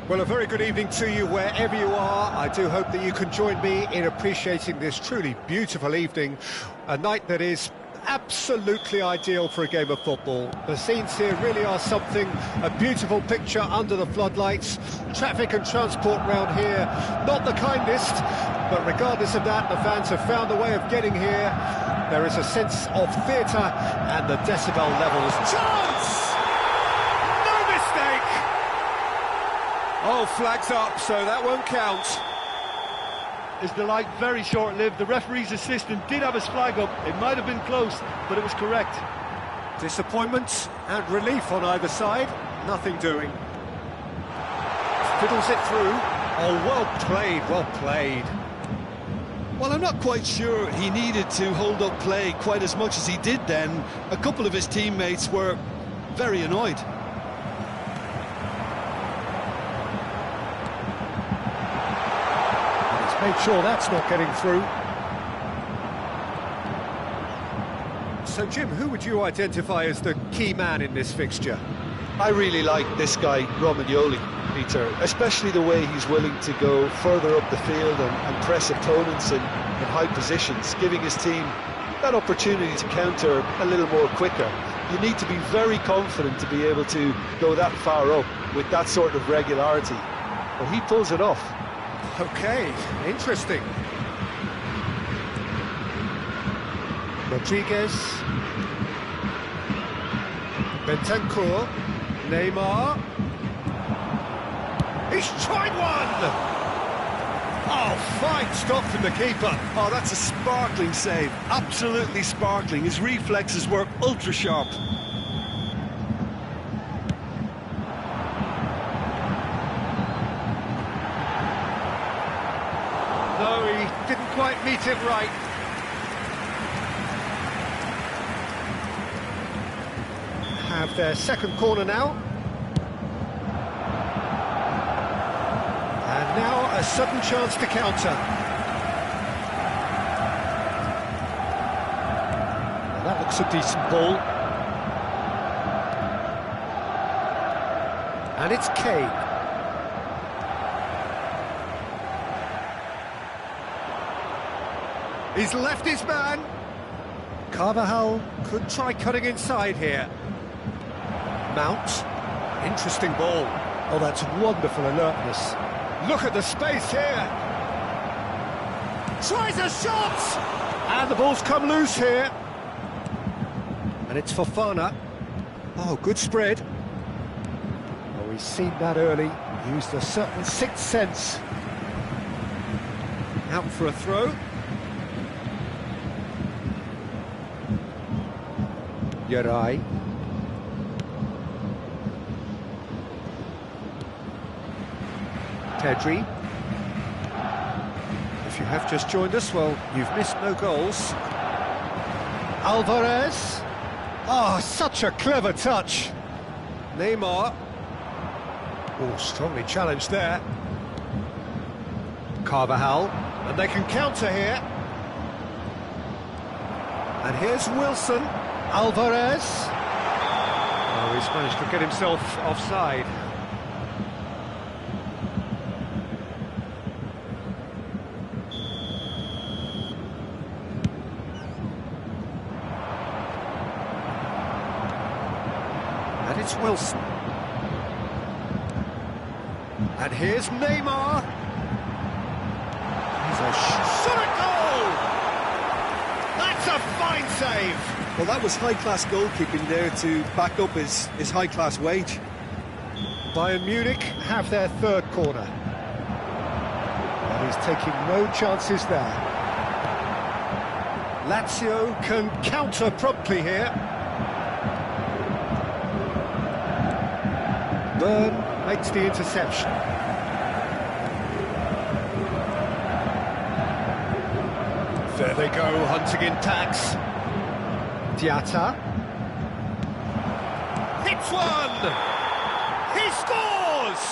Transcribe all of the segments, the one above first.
Well, a very good evening to you wherever you are. I do hope that you can join me in appreciating this truly beautiful evening, a night that is absolutely ideal for a game of football. The scenes here really are something, a beautiful picture under the floodlights. Traffic and transport round here, not the kindest, but regardless of that, the fans have found a way of getting here. There is a sense of theatre and the decibel levels. Chance! No mistake! Oh, flags up, so that won't count. His delight very short-lived. The referee's assistant did have his flag up. It might have been close, but it was correct. Disappointment and relief on either side. Nothing doing. Fiddles it through. Oh, well played, well played. Well, I'm not quite sure he needed to hold up play quite as much as he did then. A couple of his teammates were very annoyed. Make sure that's not getting through. So, Jim, who would you identify as the key man in this fixture? I really like this guy, Romagnoli, Peter, especially the way he's willing to go further up the field and press opponents in high positions, giving his team that opportunity to counter a little more quicker. You need to be very confident to be able to go that far up with that sort of regularity. But he pulls it off. Okay, interesting. Rodriguez, Bentancur, Neymar. He's tried one! Oh, fine stop from the keeper. Oh, that's a sparkling save. Absolutely sparkling. His reflexes were ultra sharp. No, he didn't quite meet it right. Have their second corner now. And now a sudden chance to counter. Well, that looks a decent ball. And it's Kane. He's left his man. Carvajal could try cutting inside here. Mount. Interesting ball. Oh, that's wonderful alertness. Look at the space here. Tries a shot! And the ball's come loose here. And it's Fofana. Oh, good spread. Oh, he's seen that early. Used a certain sixth sense. Out for a throw. Yarai. Pedri. If you have just joined us, well, you've missed no goals. Alvarez. Oh, such a clever touch. Neymar. Oh, strongly challenged there. Carvajal. And they can counter here. And here's Wilson. Alvarez. Oh, he's managed to get himself offside. And it's Wilson. And here's Neymar. He's a shot at goal! That's a fine save! Well, that was high-class goalkeeping there to back up his high-class wage. Bayern Munich have their third corner. And he's taking no chances there. Lazio can counter promptly here. Byrne makes the interception. There they go, hunting in tax. Diatta. Hits one! He scores!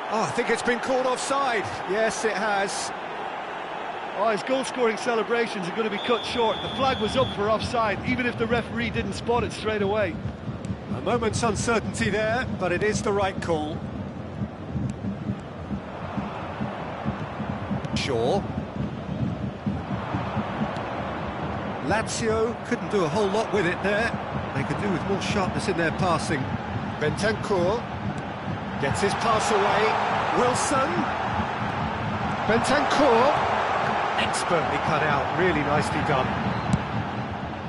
Oh, I think it's been called offside. Yes, it has. Oh, his goal-scoring celebrations are going to be cut short. The flag was up for offside, even if the referee didn't spot it straight away. A moment's uncertainty there, but it is the right call. Shaw. Lazio couldn't do a whole lot with it there. They could do with more sharpness in their passing. Bentancur gets his pass away. Wilson. Bentancur. Expertly cut out, really nicely done.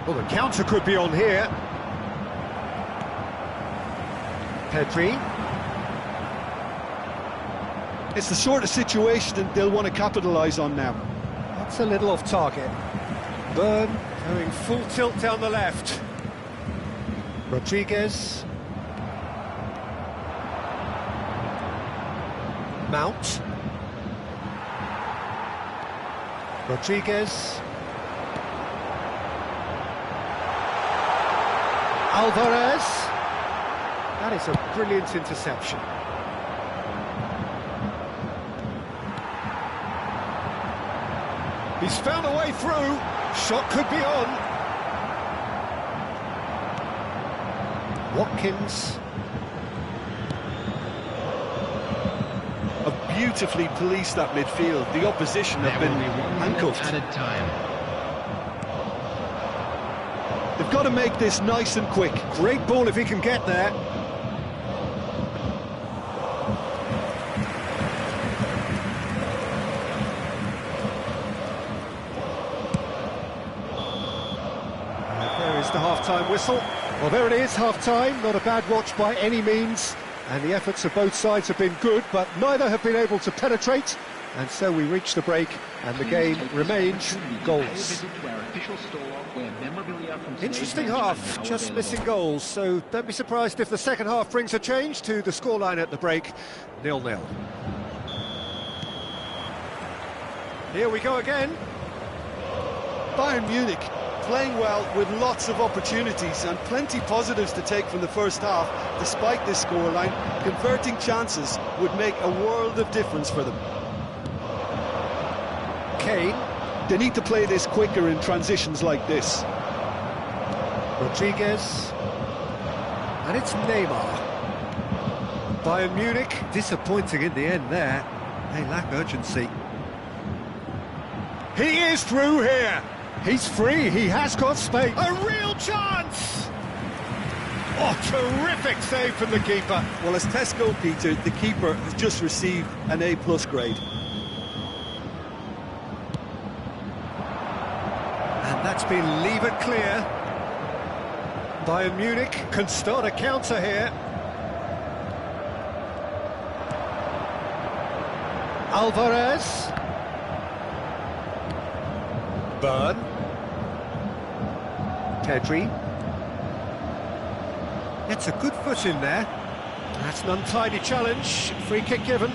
Well, the counter could be on here. Pedri. It's the sort of situation that they'll want to capitalise on now. That's a little off target. Byrne going full tilt down the left. Rodriguez. Mount. Rodriguez. Alvarez. That is a brilliant interception. He's found a way through. Shot could be on. Watkins. Have beautifully policed that midfield. The opposition have been handcuffed. They've got to make this nice and quick. Great ball if he can get there. There is the half-time whistle. Well, there it is, half-time. Not a bad watch by any means. And the efforts of both sides have been good, but neither have been able to penetrate. And so we reach the break, and the game remains goals. Interesting half, just missing goals. So don't be surprised if the second half brings a change to the scoreline at the break, 0-0. Here we go again. Bayern Munich playing well with lots of opportunities and plenty positives to take from the first half. Despite this scoreline, converting chances would make a world of difference for them. Kane. They need to play this quicker in transitions like this. Rodriguez. And it's Neymar. Bayern Munich, disappointing in the end there. They lack urgency. He is through here. He's free, he has got space. A real chance! Oh, terrific save from the keeper. Well, as Tesco, Peter, the keeper has just received an A+ grade. And that's been levered clear. Bayern Munich can start a counter here. Alvarez. Byrne. Pedri. Gets a good foot in there. That's an untidy challenge. Free kick given.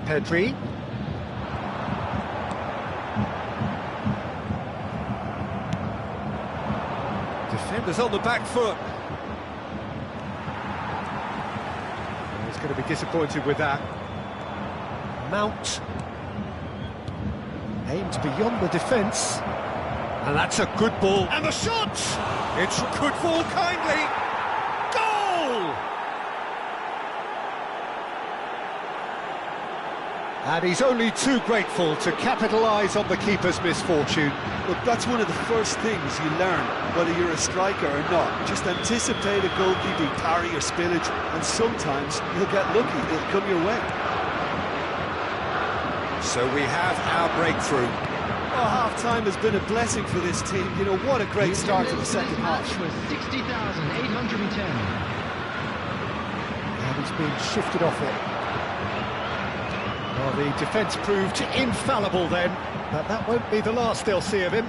Pedri. Defenders on the back foot. He's going to be disappointed with that. Mount. Aims beyond the defence. And that's a good ball. And the shot! It's good ball kindly. Goal! And he's only too grateful to capitalise on the keeper's misfortune. Look, that's one of the first things you learn, whether you're a striker or not. Just anticipate a goalkeeping parry or spillage, and sometimes you'll get lucky, it'll come your way. So we have our breakthrough. Oh, half-time has been a blessing for this team. You know, what a great start to the second half. Was 60,810. He's been shifted off it. Well, the defence proved infallible then, but that won't be the last they'll see of him.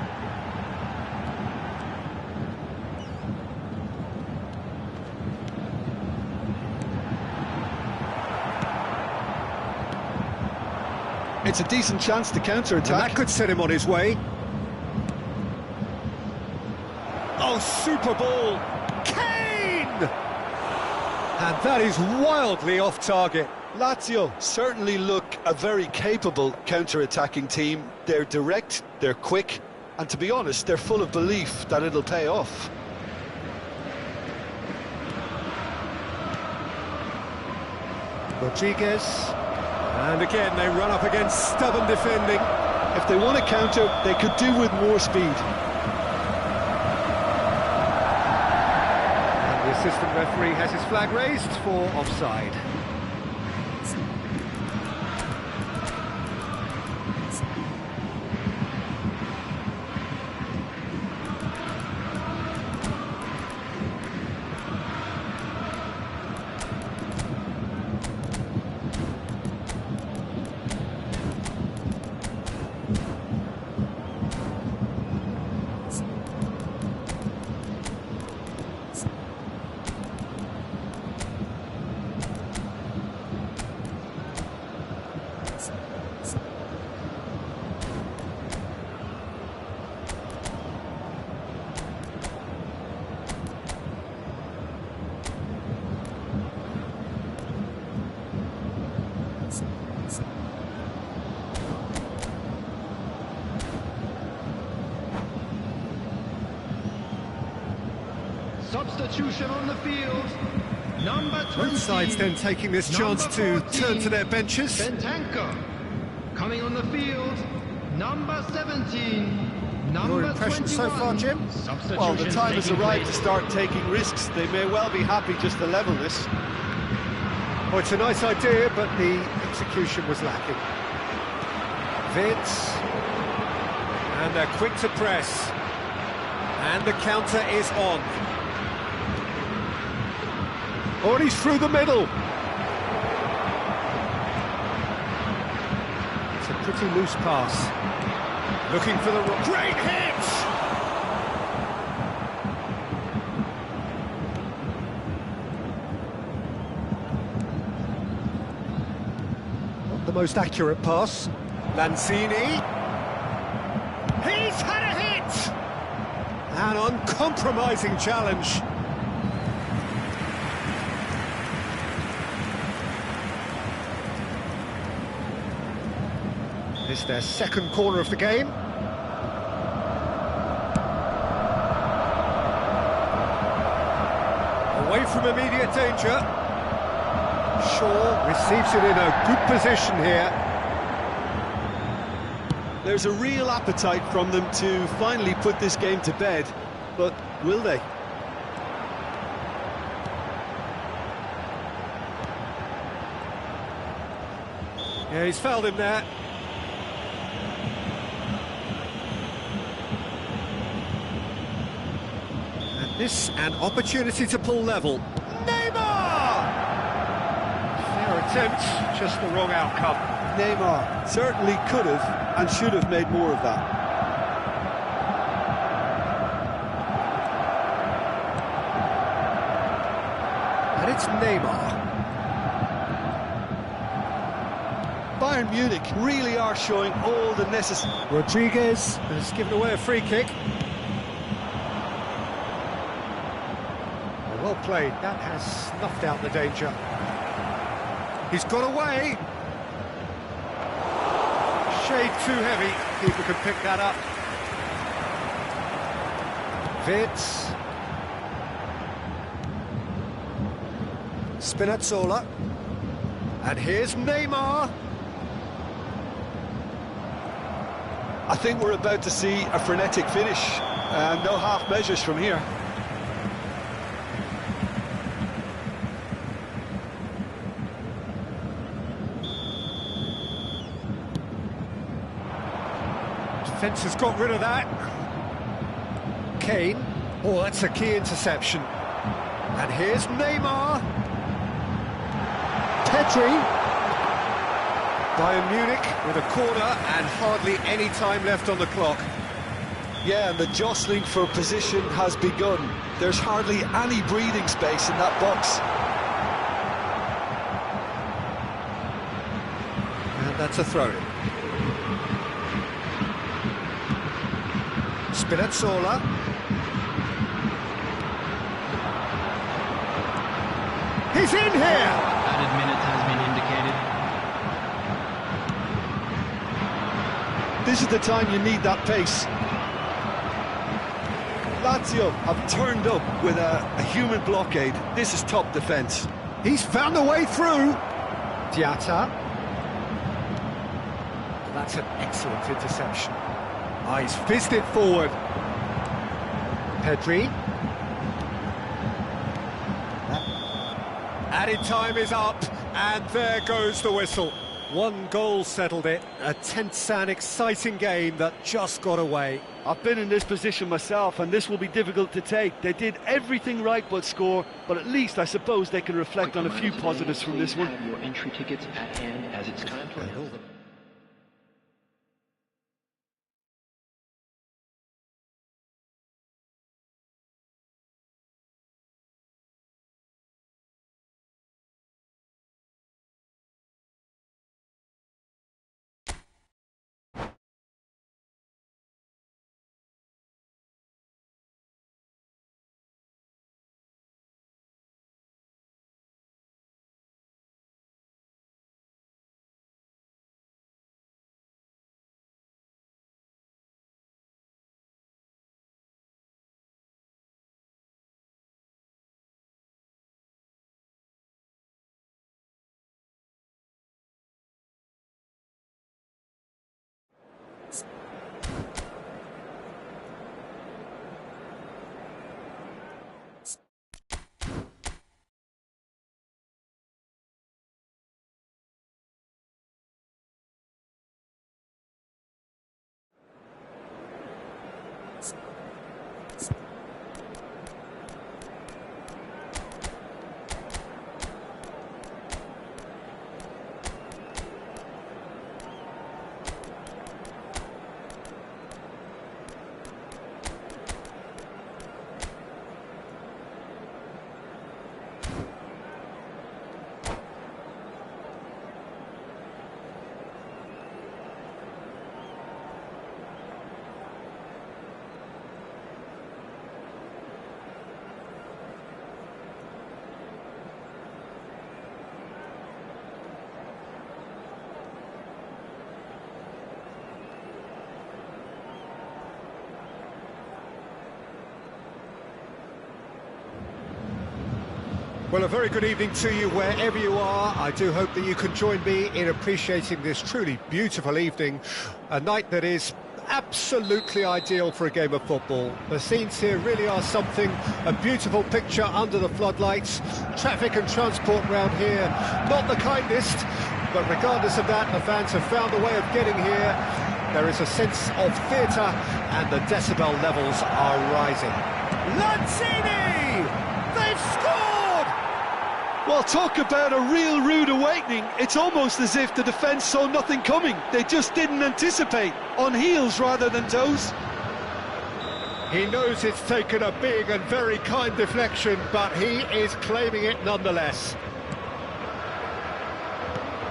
It's a decent chance to counter-attack. And that could set him on his way. Oh, super ball! Kane! And that is wildly off target. Lazio certainly look a very capable counter-attacking team. They're direct, they're quick, and to be honest, they're full of belief that it'll pay off. Rodriguez. And again, they run up against stubborn defending. If they want to counter, they could do with more speed. And the assistant referee has his flag raised for offside. Substitution on the field. Number 20. Both sides then taking this chance to turn to their benches. Bentanker. Coming on the field. Number 17. Your impression so far, Jim? Well, the time has arrived to start taking risks. They may well be happy just to level this. Oh, it's a nice idea, but the execution was lacking. Vitz. And they're quick to press. And the counter is on. Oh, and he's through the middle. It's a pretty loose pass. Looking for the... Great hit! Not the most accurate pass. Lanzini. He's had a hit! An uncompromising challenge. This is their second corner of the game. Away from immediate danger. Shaw receives it in a good position here. There's a real appetite from them to finally put this game to bed, but will they? Yeah, he's fouled him there. And this, an opportunity to pull level. Neymar! Fair attempt, just the wrong outcome. Neymar certainly could have and should have made more of that. And it's Neymar. Bayern Munich really are showing all the necessary... Rodriguez has given away a free kick. Well played, that has snuffed out the danger. He's got away. Shade too heavy, keeper can pick that up. Vitz. Spinazzola. And here's Neymar. I think we're about to see a frenetic finish. No half measures from here. Defence has got rid of that. Kane. Oh, that's a key interception. And here's Neymar. Pedri. Bayern Munich with a corner and hardly any time left on the clock. Yeah, and the jostling for position has begun. There's hardly any breathing space in that box. And that's a throw-in. Spinazzola. He's in here! Added minute has been indicated. This is the time you need that pace. Lazio have turned up with a human blockade. This is top defence. He's found a way through. Diatta. That's an excellent interception. He's fizzed it forward. Pedri. Added time is up, and there goes the whistle. One goal settled it. A tense and exciting game that just got away. I've been in this position myself, and this will be difficult to take. They did everything right but score, but at least I suppose they can reflect on a few positives from this one. Have your entry tickets at hand as it's time to announce them. Well, a very good evening to you wherever you are. I do hope that you can join me in appreciating this truly beautiful evening, a night that is absolutely ideal for a game of football. The scenes here really are something, a beautiful picture under the floodlights. Traffic and transport round here, not the kindest, but regardless of that, the fans have found a way of getting here. There is a sense of theatre, and the decibel levels are rising. Lanzini! They've scored! Well, talk about a real rude awakening. It's almost as if the defence saw nothing coming. They just didn't anticipate. On heels rather than toes. He knows it's taken a big and very kind deflection, but he is claiming it nonetheless.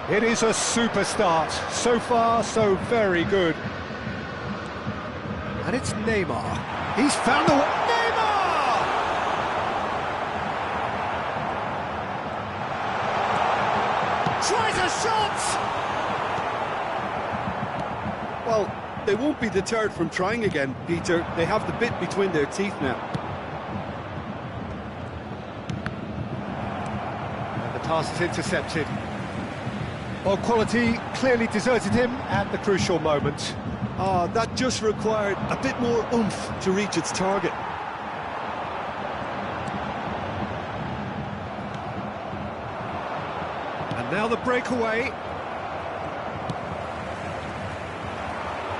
It is a super start. So far, so very good. And it's Neymar. He's found the way. Neymar! Tries a shot! Well, they won't be deterred from trying again, Peter. They have the bit between their teeth now. And the pass is intercepted. Well, quality clearly deserted him at the crucial moment. That just required a bit more oomph to reach its target. And now the breakaway.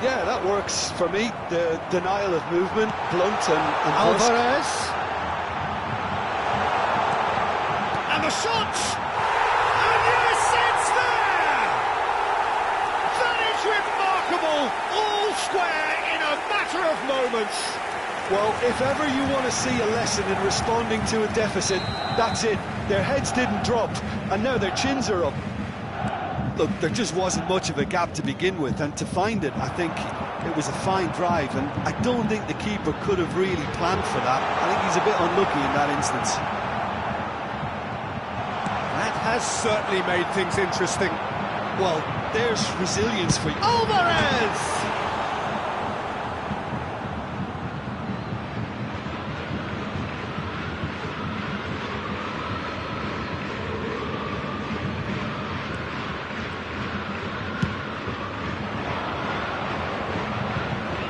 Yeah, that works for me. The denial of movement, blunt and brusque. Alvarez. And the shot! And yes! remarkable, all square in a matter of moments. Well, if ever you want to see a lesson in responding to a deficit, that's it. Their heads didn't drop, and now their chins are up. Look, there just wasn't much of a gap to begin with, and to find it, I think it was a fine drive, and I don't think the keeper could have really planned for that. I think he's a bit unlucky in that instance. That has certainly made things interesting. Well, there's resilience for you. Alvarez!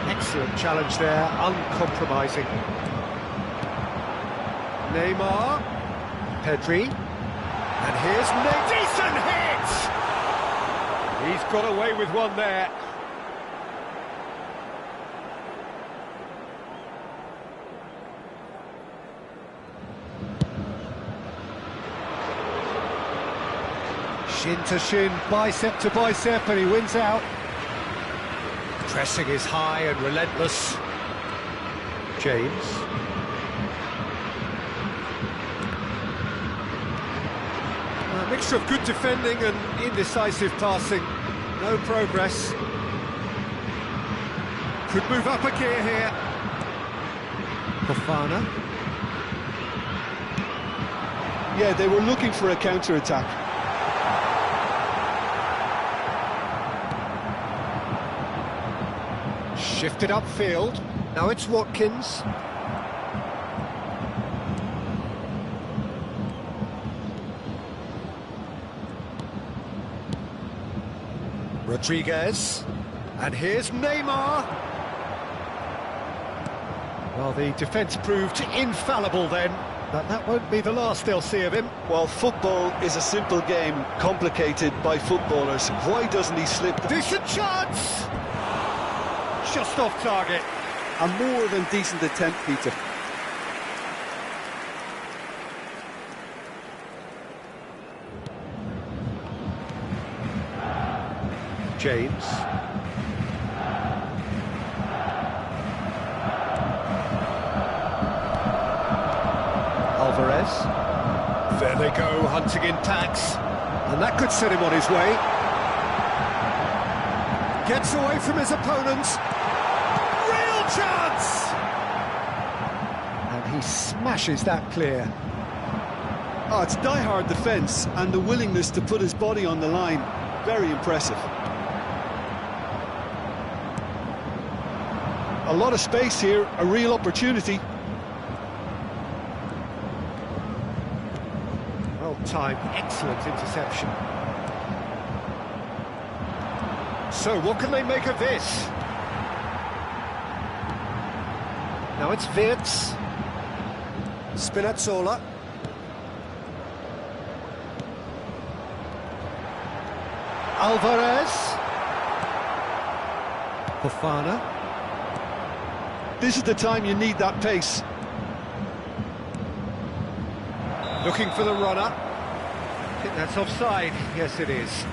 Excellent challenge there, uncompromising. Neymar, Pedri, and here's Ney. Decent hit! He's got away with one there. Shin to shin, bicep to bicep, and he wins out. Pressing is high and relentless. James. A mixture of good defending and indecisive passing. No progress. Could move up a gear here. Fofana. Yeah, they were looking for a counter-attack. Shifted upfield. Now it's Watkins. Rodriguez. And here's Neymar. Well, the defence proved infallible then, but that won't be the last they'll see of him. Well, football is a simple game, complicated by footballers. Why doesn't he slip? Decent chance! Just off target. A more than decent attempt, Peter. James. Alvarez. There they go, hunting in packs. And that could set him on his way. Gets away from his opponents. Real chance! And he smashes that clear. Oh, it's die-hard defence and the willingness to put his body on the line. Very impressive. A lot of space here, a real opportunity. Well timed, excellent interception. So, what can they make of this? Now it's Wirtz. Spinazzola. Alvarez. Fofana. This is the time you need that pace. Looking for the runner. I think that's offside. Yes, it is.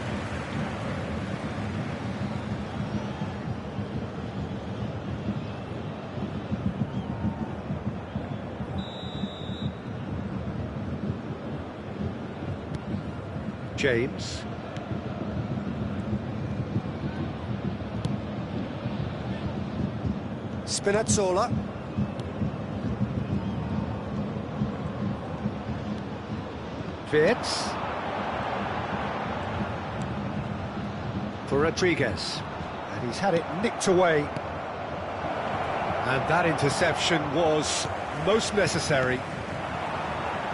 James. Spinazzola. Wirtz. For Rodriguez. And he's had it nicked away. And that interception was most necessary.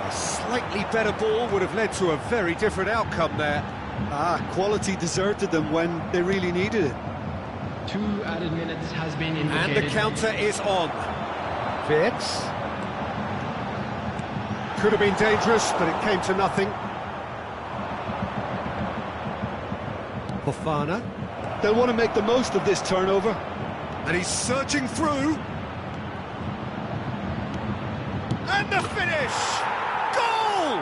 A slightly better ball would have led to a very different outcome there. Quality deserted them when they really needed it. 2 added minutes has been indicated. And the counter is on. Wirtz. Could have been dangerous, but it came to nothing. Fofana. They'll want to make the most of this turnover. And he's searching through. And the finish! Goal!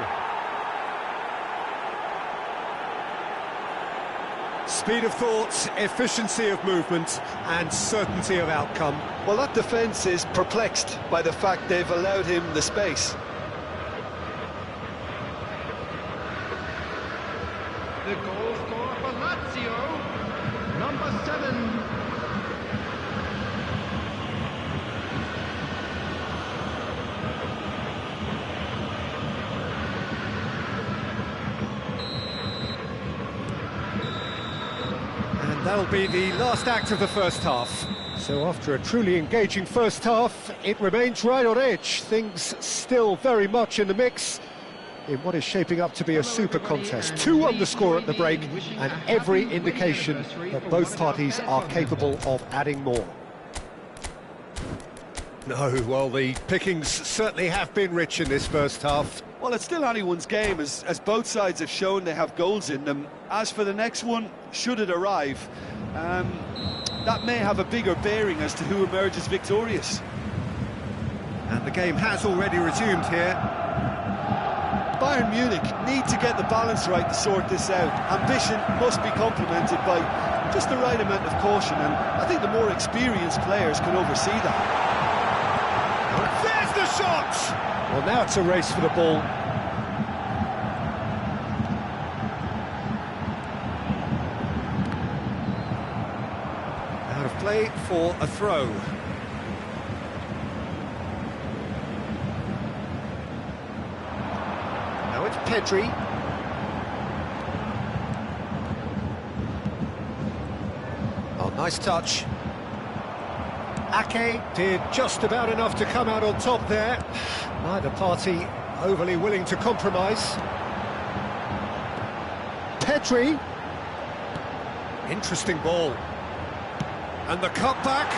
Speed of thought, efficiency of movement, and certainty of outcome. Well, that defence is perplexed by the fact they've allowed him the space. The goal scorer for Lazio, number 7. And that'll be the last act of the first half. So after a truly engaging first half, it remains right on edge. Things still very much in the mix in what is shaping up to be a super contest. 2 on the score at the break, and every indication that both parties are capable of adding more. No, well, the pickings certainly have been rich in this first half. Well, it's still anyone's game, as both sides have shown they have goals in them. As for the next one, should it arrive, that may have a bigger bearing as to who emerges victorious. And the game has already resumed here. Bayern Munich need to get the balance right to sort this out. Ambition must be complemented by just the right amount of caution, and I think the more experienced players can oversee that. There's the shot! Well, now it's a race for the ball. Out of play for a throw. Now it's Pedri. Oh, nice touch. Ake did just about enough to come out on top there. Neither party overly willing to compromise. Pedri. Interesting ball. And the cutback.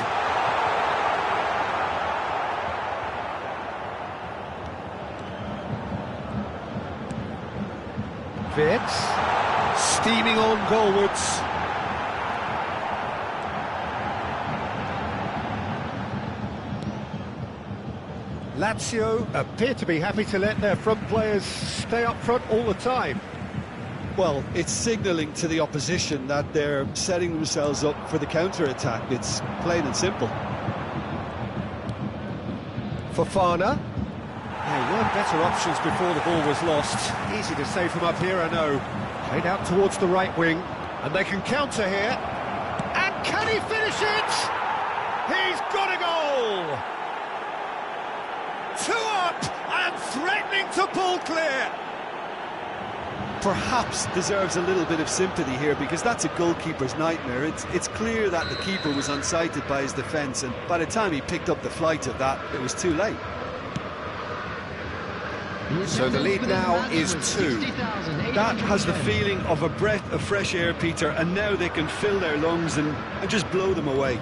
Wirtz. Steaming on goalwards. Lazio appear to be happy to let their front players stay up front all the time. Well, it's signalling to the opposition that they're setting themselves up for the counter-attack. It's plain and simple. Fofana. There weren't better options before the ball was lost. Easy to say from up here, I know. Played out towards the right wing, and they can counter here. And can he finish it? He's got a goal! 2 up and threatening to pull clear. Perhaps deserves a little bit of sympathy here, because that's a goalkeeper's nightmare. It's clear that the keeper was unsighted by his defence, and by the time he picked up the flight of that, it was too late. So the lead now is 2. That has the feeling of a breath of fresh air, Peter, and now they can fill their lungs and just blow them away.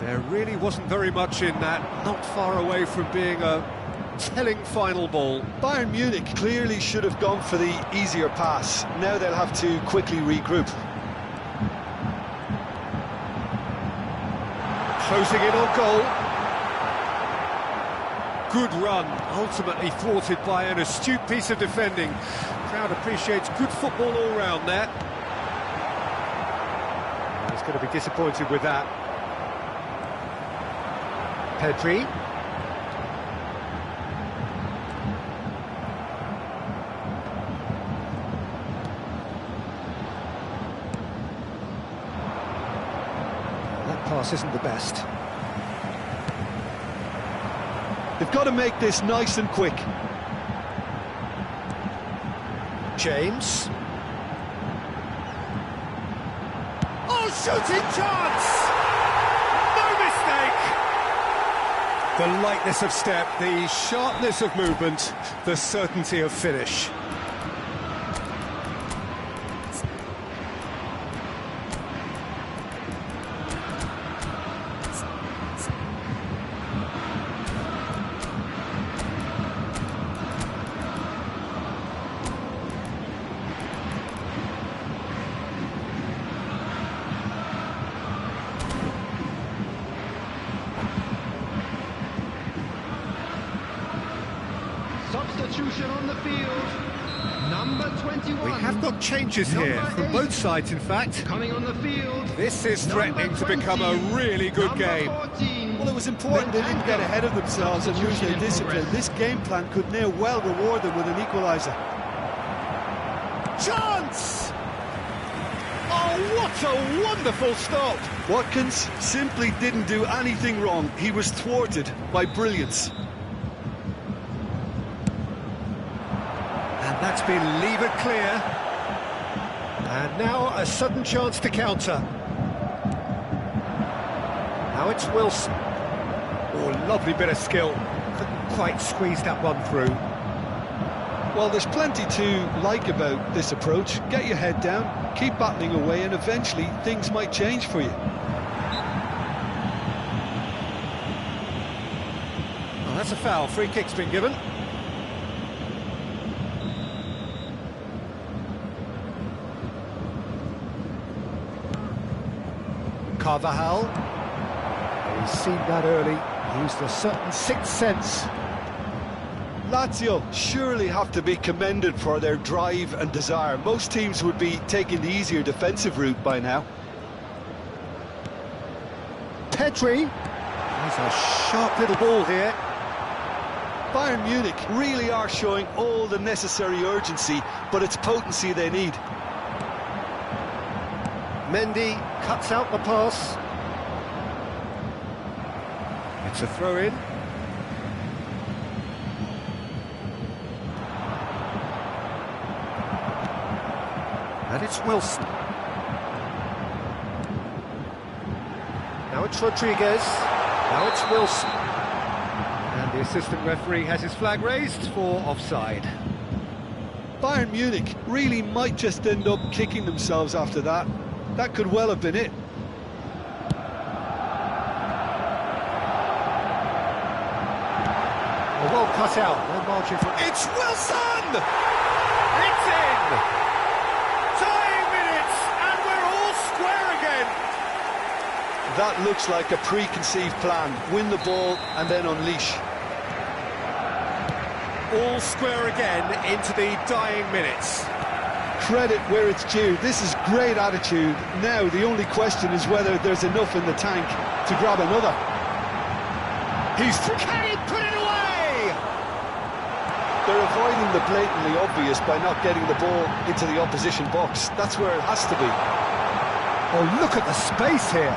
There really wasn't very much in that, not far away from being a telling final ball. Bayern Munich clearly should have gone for the easier pass. Now they'll have to quickly regroup. Closing in on goal. Good run, ultimately thwarted by an astute piece of defending. Crowd appreciates good football all round there. He's going to be disappointed with that. Pedri. That pass isn't the best. They've got to make this nice and quick. James. Oh, shooting chance! The lightness of step, the sharpness of movement, the certainty of finish. Substitution on the field. Number 21. We have got changes here, Number from 8. both sides, in fact. Coming on the field. This is threatening Number to become a 20. really good Number game. 14. Well, it was important they didn't get ahead of themselves and lose their discipline. This game plan could now well reward them with an equaliser. Chance! Oh, what a wonderful stop! Watkins simply didn't do anything wrong. He was thwarted by brilliance. And that's been levered clear. And now a sudden chance to counter. Now it's Wilson. Oh, lovely bit of skill. Couldn't quite squeeze that one through. Well, there's plenty to like about this approach. Get your head down, keep battling away, and eventually things might change for you. Oh, that's a foul. Free kick's been given. Carvajal. He's seen that early. Used a certain sixth sense. Lazio surely have to be commended for their drive and desire. Most teams would be taking the easier defensive route by now. Pedri. He's a sharp little ball here. Bayern Munich really are showing all the necessary urgency, but it's potency they need. Mendy cuts out the pass. It's a throw-in. And it's Wilson. Now it's Rodriguez. Now it's Wilson. And the assistant referee has his flag raised for offside. Bayern Munich really might just end up kicking themselves after that. That could well have been it. Well cut out. No margin for... It's Wilson! It's in! Tying minutes, and we're all square again. That looks like a preconceived plan. Win the ball and then unleash. All square again into the dying minutes. Credit where it's due. This is great attitude. Now the only question is whether there's enough in the tank to grab another. Can he put it away? They're avoiding the blatantly obvious by not getting the ball into the opposition box. That's where it has to be. Oh, look at the space here.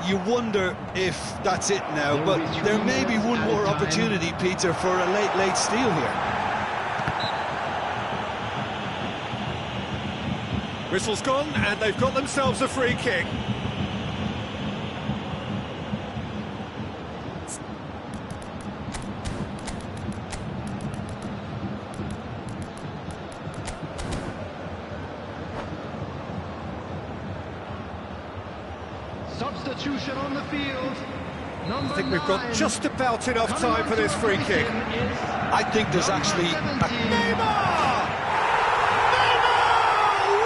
You wonder if that's it now, but there may be one more opportunity, Peter, for a late steal here. Whistle's gone, and they've got themselves a free kick. Substitution on the field. Number I think we've got 9. just about enough time for this free kick. I think there's actually... Neymar!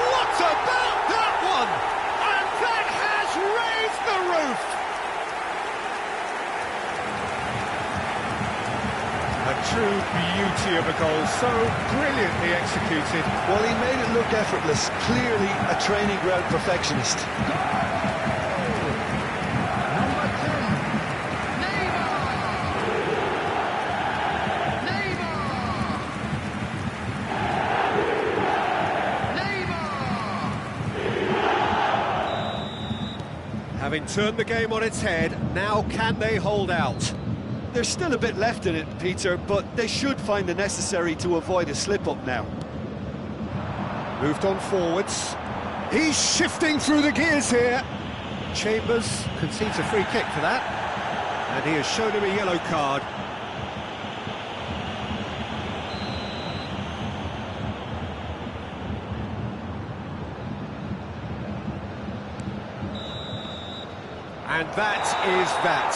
What about that one? And that has raised the roof! A true beauty of a goal, so brilliantly executed. Well, he made it look effortless. Clearly a training ground perfectionist. Number 10. Neymar! Having turned the game on its head, now can they hold out? There's still a bit left in it, Peter, but they should find the necessary to avoid a slip-up now. Moved on forwards. He's shifting through the gears here. Chambers concedes a free kick for that. And he has shown him a yellow card. And that is that.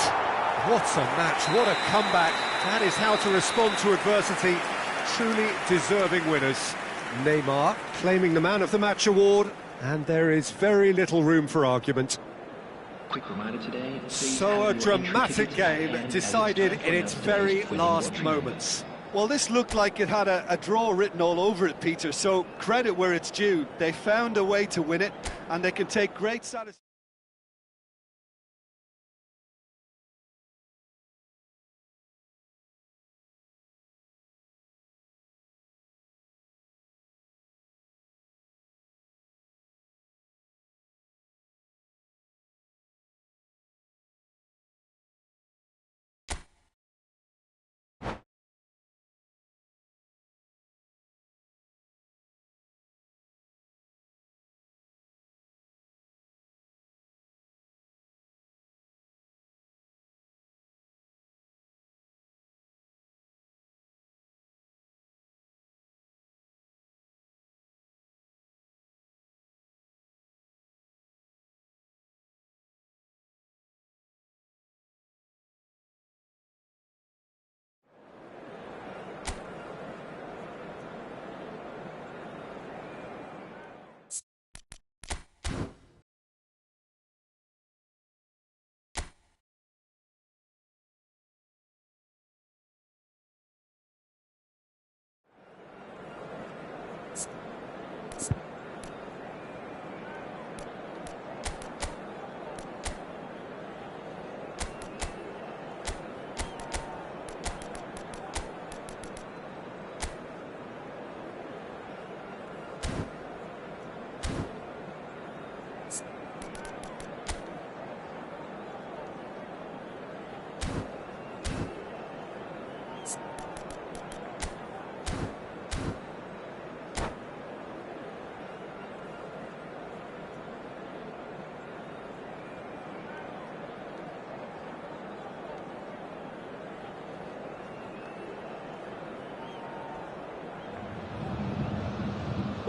What a match, what a comeback. That is how to respond to adversity. Truly deserving winners. Neymar claiming the Man of the Match award, and there is very little room for argument. Quick reminder today. So a dramatic game decided in its very last moments. Well, this looked like it had a draw written all over it, Peter, so credit where it's due. They found a way to win it, and they can take great satisfaction.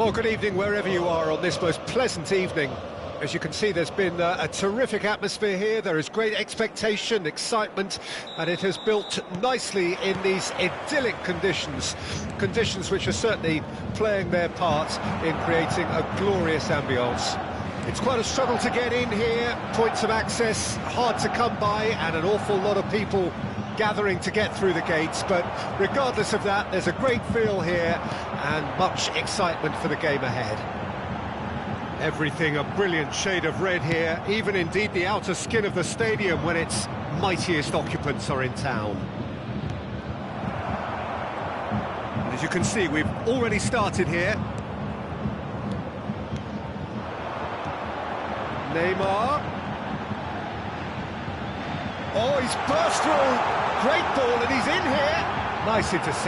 Well, good evening wherever you are on this most pleasant evening. As you can see, there's been a terrific atmosphere here. There is great expectation, excitement, and it has built nicely in these idyllic conditions. Conditions which are certainly playing their part in creating a glorious ambience. It's quite a struggle to get in here, points of access hard to come by, and an awful lot of people gathering to get through the gates, but regardless of that, there's a great feel here and much excitement for the game ahead. Everything a brilliant shade of red here, even indeed the outer skin of the stadium when its mightiest occupants are in town. And as you can see, we've already started here. Neymar. Oh, he's burst through. Great ball, and he's in here. Nice interception.